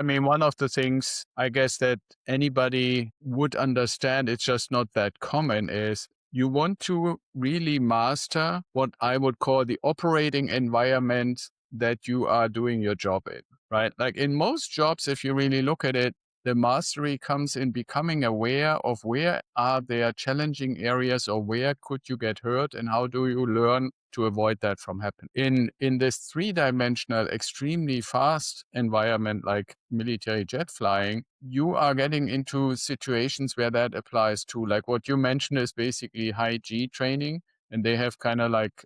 I mean, one of the things I guess that anybody would understand, it's just not that common, is you want to really master what I would call the operating environment that you are doing your job in, right? Like in most jobs, if you really look at it, the mastery comes in becoming aware of where are there challenging areas or where could you get hurt and how do you learn to avoid that from happening. In this three-dimensional, extremely fast environment like military jet flying, you are getting into situations where that applies too. Like what you mentioned is basically high G training, and they have kind of like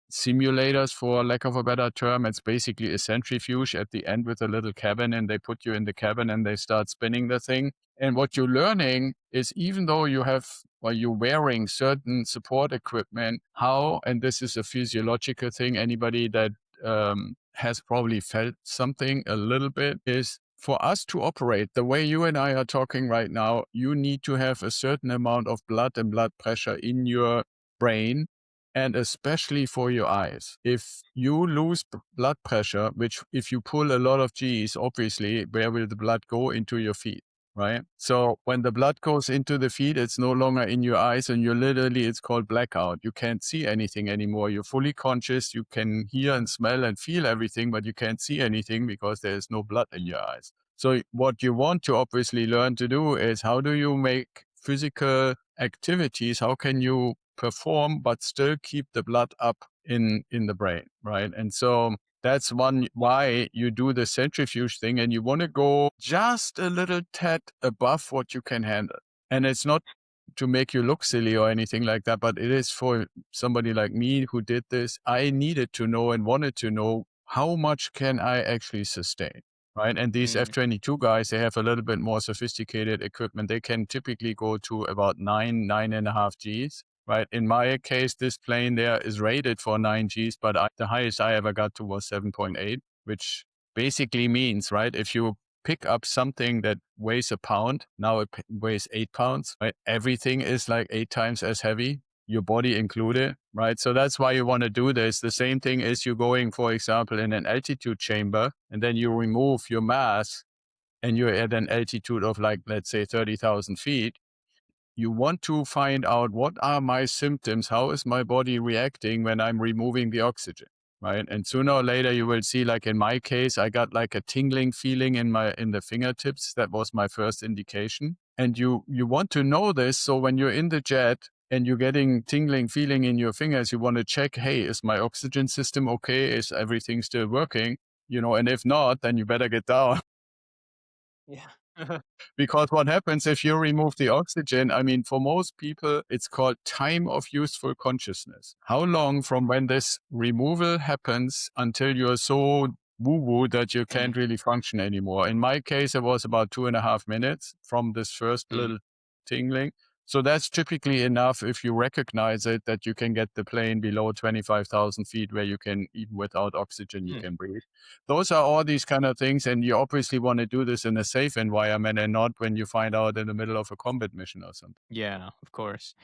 simulators, for lack of a better term. It's basically a centrifuge at the end with a little cabin, and they put you in the cabin and they start spinning the thing. And what you're learning is, even though you have, or you're wearing certain support equipment, how, and this is a physiological thing, anybody that has probably felt something a little bit, is for us to operate the way you and I are talking right now, you need to have a certain amount of blood and blood pressure in your brain, and especially for your eyes. If you lose blood pressure, which if you pull a lot of G's, obviously, where will the blood go? Into your feet, right? So when the blood goes into the feet, it's no longer in your eyes, and you're literally, it's called blackout. You can't see anything anymore. You're fully conscious. You can hear and smell and feel everything, but you can't see anything because there's no blood in your eyes. So what you want to obviously learn to do is, how do you make physical activities? How can you perform but still keep the blood up in the brain, right? And so that's one why you do the centrifuge thing, and you want to go just a little tad above what you can handle. And it's not to make you look silly or anything like that, but it is for somebody like me who did this. I needed to know and wanted to know, how much can I actually sustain, right? And these Mm. F-22 guys, they have a little bit more sophisticated equipment. They can typically go to about 9.5 Gs. Right. In my case, this plane there is rated for 9 Gs, but the highest I ever got to was 7.8, which basically means, right, if you pick up something that weighs a pound, now it weighs 8 pounds, right? Everything is like 8 times as heavy, your body included, right? So that's why you want to do this. The same thing is, you going, for example, in an altitude chamber, and then you remove your mass and you're at an altitude of, like, let's say 30,000 feet. You want to find out, what are my symptoms? How is my body reacting when I'm removing the oxygen, right? And sooner or later you will see, like in my case, I got like a tingling feeling in the fingertips. That was my first indication. And you want to know this, so when you're in the jet and you're getting tingling feeling in your fingers, you want to check, hey, is my oxygen system okay? Is everything still working? And if not, then you better get down. Yeah. Because what happens if you remove the oxygen? I mean, for most people, it's called time of useful consciousness. How long from when this removal happens until you're so woo-woo that you Mm, can't really function anymore? In my case, it was about 2.5 minutes from this first mm, little tingling. So that's typically enough, if you recognize it, that you can get the plane below 25,000 feet, where you can, even without oxygen, you mm. can breathe. Those are all these kind of things, and you obviously want to do this in a safe environment, and not when you find out in the middle of a combat mission or something. Yeah, of course.